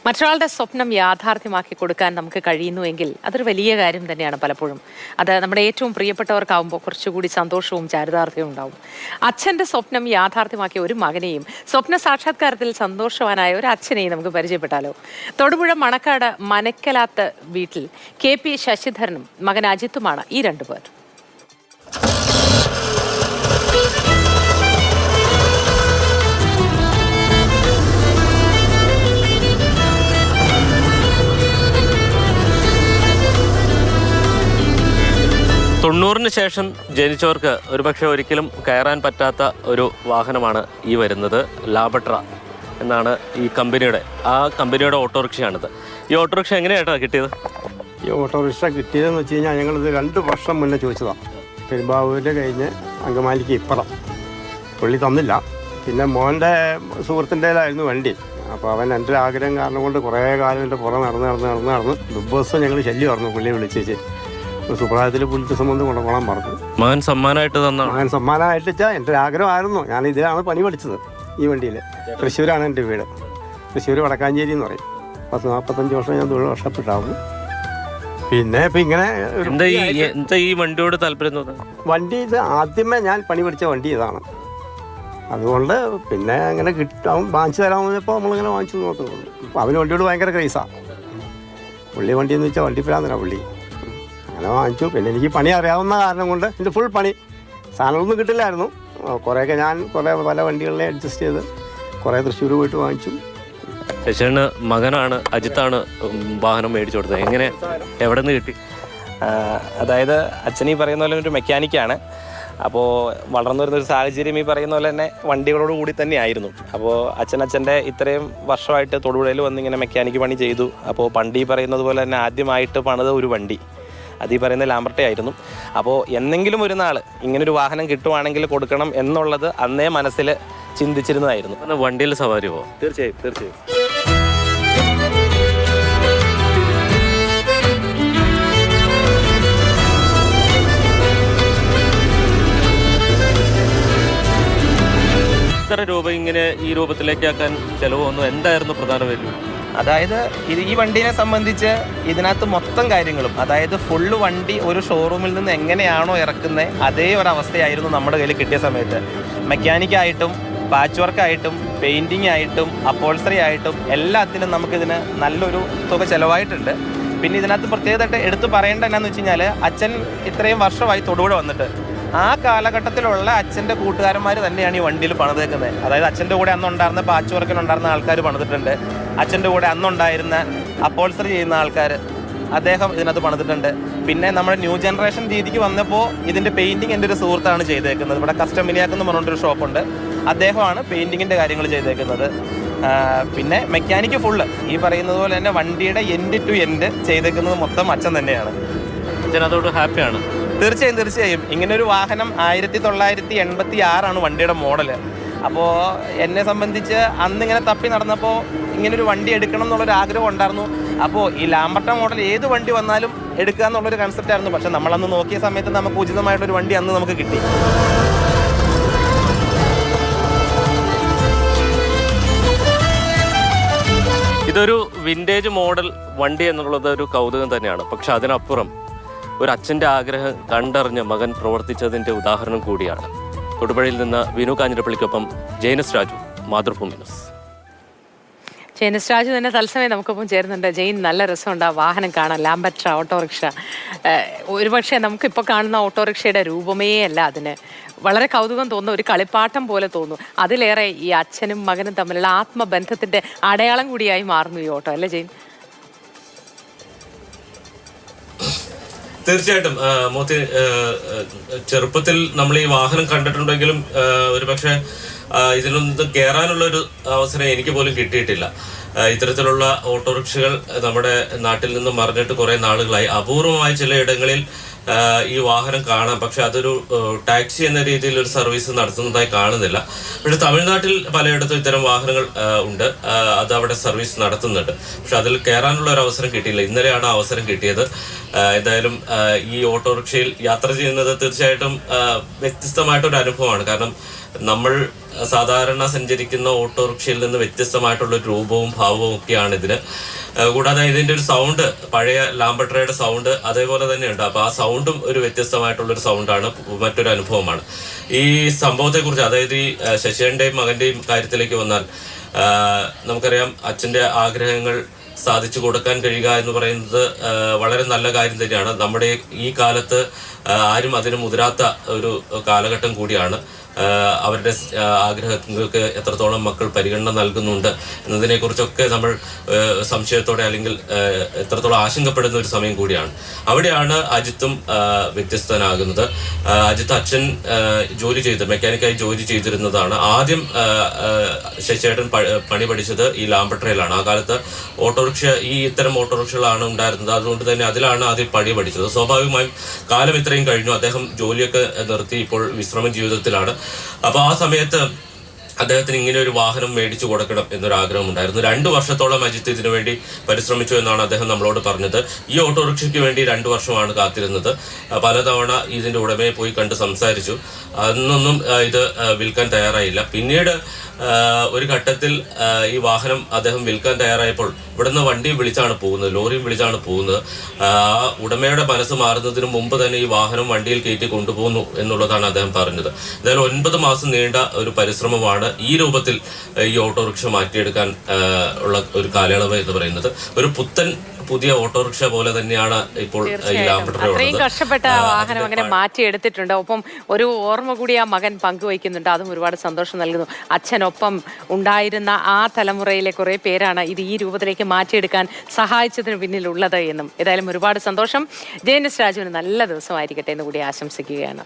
മറ്റൊരാളുടെ സ്വപ്നം യാഥാർത്ഥ്യമാക്കി കൊടുക്കാൻ നമുക്ക് കഴിയുന്നുവെങ്കിൽ അതൊരു വലിയ കാര്യം തന്നെയാണ് പലപ്പോഴും. അത് നമ്മുടെ ഏറ്റവും പ്രിയപ്പെട്ടവർക്കാവുമ്പോൾ കുറച്ചുകൂടി സന്തോഷവും ചാരിതാർത്ഥ്യവും ഉണ്ടാവും. അച്ഛൻ്റെ സ്വപ്നം യാഥാർത്ഥ്യമാക്കിയ ഒരു മകനെയും സ്വപ്ന സാക്ഷാത്കാരത്തിൽ സന്തോഷവാനായ ഒരു അച്ഛനെയും നമുക്ക് പരിചയപ്പെട്ടാലോ. തൊടുപുഴ മണക്കാട് മനക്കലാത്ത് വീട്ടിൽ KP ശശിധരനും മകൻ അജിത്തുമാണ് ഈ രണ്ടുപേർ. തൊണ്ണൂറിന് ശേഷം ജനിച്ചവർക്ക് ഒരുപക്ഷെ ഒരിക്കലും കയറാൻ പറ്റാത്ത ഒരു വാഹനമാണ് ഈ വരുന്നത്. ലാബട്ര എന്നാണ് ഈ കമ്പനിയുടെ ഓട്ടോറിക്ഷയാണിത്. ഈ ഓട്ടോറിക്ഷ എങ്ങനെയായിട്ടാണ് കിട്ടിയത്? ഈ ഓട്ടോറിക്ഷ കിട്ടിയതെന്ന് വെച്ച് കഴിഞ്ഞാൽ ഞങ്ങളിത് 2 വർഷം മുന്നേ ചോദിച്ചതാണ്. പെരുമ്പാവൂര് കഴിഞ്ഞ് അങ്കമാലിക്ക് ഇപ്പുറം പുള്ളി തന്നില്ല. പിന്നെ മോൻ്റെ സുഹൃത്തിൻ്റേതായിരുന്നു വണ്ടി. അപ്പോൾ അവൻ എൻ്റെ ആഗ്രഹം കാരണം കൊണ്ട് കുറേ കാലം എൻ്റെ പുറം നടന്ന് ദിവസം ഞങ്ങൾ ശല്യമായിരുന്നു. പുള്ളിയെ വിളിച്ചേച്ച് സുപ്രഭാതത്തിൽ പുള്ളിക്ക് സംബന്ധം കൊണ്ടുപോകാൻ പറഞ്ഞു. മകൻ സമ്മാനമായിട്ട് വെച്ചാൽ എൻ്റെ ആഗ്രഹമായിരുന്നു. ഞാൻ ഇതിലാണ് പണി പഠിച്ചത്. ഈ വണ്ടിയിൽ തൃശ്ശൂരാണ് എൻ്റെ വീട്. തൃശ്ശൂർ വടക്കാഞ്ചേരി എന്ന് പറയും. 40-45 വർഷം ഞാൻ തൊഴിൽ വർഷപ്പെട്ടാകുന്നു. പിന്നെ ഇപ്പം ഇങ്ങനെ ഈ വണ്ടിയോട് താല്പര്യം തോന്നുന്നു. വണ്ടി ഇത് ആദ്യമേ ഞാൻ പണി പഠിച്ച വണ്ടി ഇതാണ്. അതുകൊണ്ട് പിന്നെ അങ്ങനെ കിട്ടാൻ വാങ്ങിച്ചു തരാമെന്നപ്പോൾ നമ്മളിങ്ങനെ വാങ്ങിച്ചു നോക്കുന്നുള്ളൂ. അപ്പോൾ അവന് വണ്ടിയോട് ഭയങ്കര ക്രൈസാണ്. പുള്ളി വണ്ടിയെന്ന് വെച്ചാൽ വണ്ടി പ്രാന്തനാണ് പുള്ളി. അങ്ങനെ വാങ്ങിച്ചു. പിന്നെ എനിക്ക് പണി അറിയാവുന്ന കാരണം കൊണ്ട് എൻ്റെ ഫുൾ പണി സാധനങ്ങളൊന്നും കിട്ടില്ലായിരുന്നു. കുറേയൊക്കെ ഞാൻ പല വണ്ടികളിലെ അഡ്ജസ്റ്റ് ചെയ്ത് കുറേ തൃശ്ശൂർ പോയിട്ട് വാങ്ങിച്ചു. ശശിന് മകനാണ് അജിത്താണ് വാഹനം മേടിച്ചു കൊടുത്തത്. എവിടെ നിന്ന് കിട്ടി? അതായത് അച്ഛൻ ഈ പറയുന്ന പോലെ ഒരു മെക്കാനിക്കാണ്. അപ്പോൾ വളർന്നു വരുന്നൊരു സാഹചര്യം ഈ പറയുന്ന പോലെ തന്നെ വണ്ടികളോട് കൂടി തന്നെ ആയിരുന്നു. അപ്പോൾ അച്ഛൻ്റെ ഇത്രയും വർഷമായിട്ട് തൊടുപുഴയിൽ വന്നിങ്ങനെ മെക്കാനിക്ക് പണി ചെയ്തു. അപ്പോൾ പണ്ട് ഈ പറയുന്നത് പോലെ തന്നെ ആദ്യമായിട്ട് പണിത ഒരു വണ്ടി അത് ഈ പറയുന്ന ലാംബർട്ട ആയിരുന്നു. അപ്പോൾ എന്നെങ്കിലും ഒരു നാൾ ഇങ്ങനൊരു വാഹനം കിട്ടുവാണെങ്കിൽ കൊടുക്കണം എന്നുള്ളത് അന്നേ മനസ്സിൽ ചിന്തിച്ചിരുന്നതായിരുന്നു. വണ്ടിയിൽ സവാരി പോവാം? തീർച്ചയായും. എത്ര രൂപ ഇങ്ങനെ ഈ രൂപത്തിലേക്കാക്കാൻ ചിലവ് വന്നു? എന്തായിരുന്നു പ്രധാന വെല്ലുവിളി? അതായത് ഈ വണ്ടീനെ സംബന്ധിച്ച് ഇതിനകത്ത് മൊത്തം കാര്യങ്ങളും, അതായത് ഫുള്ള് വണ്ടി ഒരു ഷോറൂമിൽ നിന്ന് എങ്ങനെയാണോ ഇറക്കുന്നത് അതേ ഒരവസ്ഥയായിരുന്നു നമ്മുടെ കയ്യിൽ കിട്ടിയ സമയത്ത്. മെക്കാനിക്കായിട്ടും പാച്ച് വർക്കായിട്ടും പെയിൻറ്റിങ് ആയിട്ടും അപ്പോൾസറി ആയിട്ടും എല്ലാത്തിനും നമുക്കിതിന് നല്ലൊരു തുക ചിലവായിട്ടുണ്ട്. പിന്നെ ഇതിനകത്ത് പ്രത്യേകമായിട്ട് എടുത്തു പറയേണ്ട എന്നാന്ന് വെച്ച് കഴിഞ്ഞാൽ അച്ഛൻ ഇത്രയും വർഷമായി തൊടുപുഴ വന്നിട്ട് ആ കാലഘട്ടത്തിലുള്ള അച്ഛൻ്റെ കൂട്ടുകാരന്മാർ തന്നെയാണ് ഈ വണ്ടിയിൽ പണിതേക്കുന്നത്. അതായത് അച്ഛൻ്റെ കൂടെ അന്നുണ്ടായിരുന്ന പാച്ച് വർക്കിനുണ്ടായിരുന്ന ആൾക്കാർ പണിതിട്ടുണ്ട്. അച്ഛൻ്റെ കൂടെ അന്നുണ്ടായിരുന്ന അപ്പോൾസറി ചെയ്യുന്ന ആൾക്കാർ അദ്ദേഹം ഇതിനകത്ത് പണിതിട്ടുണ്ട്. പിന്നെ നമ്മുടെ ന്യൂ ജനറേഷൻ രീതിക്ക് വന്നപ്പോൾ ഇതിൻ്റെ പെയിൻറ്റിങ് എൻ്റെ ഒരു സുഹൃത്താണ് ചെയ്തേക്കുന്നത്. ഇവിടെ കസ്റ്റം മിനിയാക്ക് എന്ന് പറഞ്ഞിട്ടൊരു ഷോപ്പുണ്ട്. അദ്ദേഹമാണ് പെയിൻറ്റിങ്ങിൻ്റെ കാര്യങ്ങൾ ചെയ്തേക്കുന്നത്. പിന്നെ മെക്കാനിക്ക് ഫുള്ള് ഈ പറയുന്നത് പോലെ തന്നെ വണ്ടിയുടെ എൻഡ് ടു എൻഡ് ചെയ്തേക്കുന്നത് മൊത്തം അച്ഛൻ തന്നെയാണ്. അച്ഛൻ അതോട് ഹാപ്പിയാണ്? തീർച്ചയായും. ഇങ്ങനൊരു വാഹനം 1986 വണ്ടിയുടെ മോഡല്. അപ്പോൾ എന്നെ സംബന്ധിച്ച് അന്നിങ്ങനെ തപ്പി നടന്നപ്പോൾ ഇങ്ങനൊരു വണ്ടി എടുക്കണം എന്നുള്ളൊരു ആഗ്രഹം ഉണ്ടായിരുന്നു. അപ്പോൾ ഈ ലാംബർട്ട മോഡൽ ഏത് വണ്ടി വന്നാലും എടുക്കുക എന്നുള്ളൊരു കൺസെപ്റ്റ് ആയിരുന്നു. പക്ഷെ നമ്മളന്ന് നോക്കിയ സമയത്ത് നമുക്ക് ഉചിതമായിട്ടൊരു വണ്ടി അന്ന് നമുക്ക് കിട്ടി. ഇതൊരു വിൻറ്റേജ് മോഡൽ വണ്ടി എന്നുള്ളത് ഒരു കൗതുകം തന്നെയാണ്. പക്ഷെ അതിനപ്പുറം ഒരു അച്ഛൻ്റെ ആഗ്രഹം കണ്ടറിഞ്ഞ് മകൻ പ്രവർത്തിച്ചതിൻ്റെ ഉദാഹരണം കൂടിയാണ്. തൊടുപുഴയിൽ നിന്ന് വിനു കാഞ്ഞിരപ്പള്ളിക്കൊപ്പം ജെയിനസ് രാജു, മാതൃഭൂമി ന്യൂസ്. ജെയിനസ് രാജു തന്നെ തത്സമയം നമുക്കൊപ്പം ചേരുന്നുണ്ട്. ജെയിൻ, നല്ല രസമുണ്ട് ആ വാഹനം കാണാൻ, ലാംബട്ര ഓട്ടോറിക്ഷ. ഒരുപക്ഷെ നമുക്കിപ്പോൾ കാണുന്ന ഓട്ടോറിക്ഷയുടെ രൂപമേ അല്ല അതിന്. വളരെ കൗതുകം തോന്നുന്ന ഒരു കളിപ്പാട്ടം പോലെ തോന്നുന്നു. അതിലേറെ ഈ അച്ഛനും മകനും തമ്മിലുള്ള ആത്മബന്ധത്തിൻ്റെ അടയാളം കൂടിയായി മാറുന്നു ഈ ഓട്ടോ, അല്ലേ ജെയിൻ? തീർച്ചയായിട്ടും മോത്തി, ചെറുപ്പത്തിൽ നമ്മൾ ഈ വാഹനം കണ്ടിട്ടുണ്ടെങ്കിലും ഒരുപക്ഷെ ഇതിലൊന്നും കയറാനുള്ള ഒരു അവസരം എനിക്ക് പോലും കിട്ടിയിട്ടില്ല. ഇത്തരത്തിലുള്ള ഓട്ടോറിക്ഷകൾ നമ്മുടെ നാട്ടിൽ നിന്ന് മറിഞ്ഞിട്ട് കുറെ നാളുകളായി. അപൂർവമായി ചില ഇടങ്ങളിൽ ഈ വാഹനം കാണാം. പക്ഷെ അതൊരു ടാക്സി എന്ന രീതിയിൽ ഒരു സർവീസ് നടത്തുന്നതായി കാണുന്നില്ല. പക്ഷെ തമിഴ്നാട്ടിൽ പലയിടത്തും ഇത്തരം വാഹനങ്ങൾ ഉണ്ട്. അത് അവിടെ സർവീസ് നടത്തുന്നുണ്ട്. പക്ഷെ അതിൽ കയറാനുള്ള ഒരു അവസരം കിട്ടിയില്ല. ഇന്നലെയാണ് ആ അവസരം കിട്ടിയത്. എന്തായാലും ഈ ഓട്ടോറിക്ഷയിൽ യാത്ര ചെയ്യുന്നത് തീർച്ചയായിട്ടും വ്യത്യസ്തമായിട്ടൊരു അനുഭവമാണ്. കാരണം നമ്മൾ സാധാരണ സഞ്ചരിക്കുന്ന ഓട്ടോറിക്ഷയിൽ നിന്ന് വ്യത്യസ്തമായിട്ടുള്ള രൂപവും ഭാവവും ഒക്കെയാണ് ഇതിന്. കൂടാതെ ഇതിന്റെ ഒരു സൗണ്ട്, പഴയ ലാംബട്രയുടെ സൗണ്ട് അതേപോലെ തന്നെയുണ്ട്. അപ്പൊ ആ സൗണ്ടും ഒരു വ്യത്യസ്തമായിട്ടുള്ളൊരു സൗണ്ടാണ്, മറ്റൊരു അനുഭവമാണ്. ഈ സംഭവത്തെക്കുറിച്ച്, അതായത് ഈ ശശിയുടെയും മകന്റെയും കാര്യത്തിലേക്ക് വന്നാൽ, നമുക്കറിയാം അച്ഛന്റെ ആഗ്രഹങ്ങൾ സാധിച്ചു കൊടുക്കാൻ കഴിയുക എന്ന് പറയുന്നത് വളരെ നല്ല കാര്യം തന്നെയാണ്. നമ്മുടെ ഈ കാലത്ത് ആരും അതിന് മുതിരാത്ത ഒരു കാലഘട്ടം കൂടിയാണ്. അവരുടെ ആഗ്രഹങ്ങൾക്ക് എത്രത്തോളം മക്കൾ പരിഗണന നൽകുന്നുണ്ട് എന്നതിനെക്കുറിച്ചൊക്കെ നമ്മൾ സംശയത്തോടെ അല്ലെങ്കിൽ എത്രത്തോളം ആശങ്കപ്പെടുന്ന ഒരു സമയം കൂടിയാണ്. അവിടെയാണ് അജിത്തും വ്യത്യസ്തനാകുന്നത്. അജിത്ത് അച്ഛൻ ജോലി ചെയ്ത് മെക്കാനിക്കായി ജോലി ചെയ്തിരുന്നതാണ്. ആദ്യം ശശിയേട്ടൻ പണി പഠിച്ചത് ഈ ലാംബട്രയിലാണ്. ആ കാലത്ത് ഇത്തരം ഓട്ടോറിക്ഷകളാണ് ഉണ്ടായിരുന്നത്. അതുകൊണ്ട് തന്നെ അതിലാണ് ആദ്യം പണി പഠിച്ചത്. സ്വാഭാവികമായും കാലം ഇത്രയും കഴിഞ്ഞു, അദ്ദേഹം ജോലിയൊക്കെ നിർത്തി ഇപ്പോൾ വിശ്രമ ജീവിതത്തിലാണ്. അപ്പൊ ആ സമയത്ത് അദ്ദേഹത്തിന് ഇങ്ങനെ ഒരു വാഹനം മേടിച്ചു കൊടുക്കണം എന്നൊരു ആഗ്രഹം ഉണ്ടായിരുന്നു. 2 വർഷത്തോളം അജിത്ത് ഇതിനു വേണ്ടി പരിശ്രമിച്ചു എന്നാണ് അദ്ദേഹം നമ്മളോട് പറഞ്ഞത്. ഈ ഓട്ടോറിക്ഷയ്ക്ക് വേണ്ടി 2 വർഷമാണ് കാത്തിരുന്നത്. പലതവണ ഇതിന്റെ ഉടമയെ പോയി കണ്ട് സംസാരിച്ചു. അന്നൊന്നും ഇത് വിൽക്കാൻ തയ്യാറായില്ല. പിന്നീട് ഒരു ഘട്ടത്തിൽ ഈ വാഹനം അദ്ദേഹം വിൽക്കാൻ തയ്യാറായപ്പോൾ ഇവിടുന്ന് വണ്ടിയും വിളിച്ചാണ് പോകുന്നത്, ലോറിയും വിളിച്ചാണ് പോകുന്നത്. ഉടമയുടെ മനസ്സ് മാറുന്നതിന് മുമ്പ് തന്നെ ഈ വാഹനം വണ്ടിയിൽ കയറ്റി കൊണ്ടുപോകുന്നു എന്നുള്ളതാണ് അദ്ദേഹം പറഞ്ഞത്. എന്തായാലും 9 മാസം നീണ്ട ഒരു പരിശ്രമമാണ് ഈ രൂപത്തിൽ ഈ ഓട്ടോറിക്ഷ മാറ്റിയെടുക്കാൻ ഉള്ള ഒരു കാലയളവ് എന്ന് പറയുന്നത്. ഒരു പുതിയ ഓട്ടോറിക്ഷ പോലെ തന്നെയാണ് ഇപ്പോൾ ഈ ലാംബട്ര. അത്രയും കഷ്ടപ്പെട്ട വാഹനം അങ്ങനെ മാറ്റിയെടുത്തിട്ടുണ്ട്. ഒപ്പം ഒരു ഓർമ്മ കൂടി ആ മകൻ പങ്കുവയ്ക്കുന്നുണ്ട്. അതും ഒരുപാട് സന്തോഷം നൽകുന്നു. അച്ഛനൊപ്പം ഉണ്ടായിരുന്ന ആ തലമുറയിലെ കുറെ പേരാണ് ഇത് ഈ രൂപത്തിലേക്ക് മാറ്റിയെടുക്കാൻ സഹായിച്ചതിന് പിന്നിലുള്ളത് എന്നും. ഏതായാലും ഒരുപാട് സന്തോഷം. JNS രാജുവിന് നല്ല ദിവസമായിരിക്കട്ടെ എന്ന് കൂടി ആശംസിക്കുകയാണ്.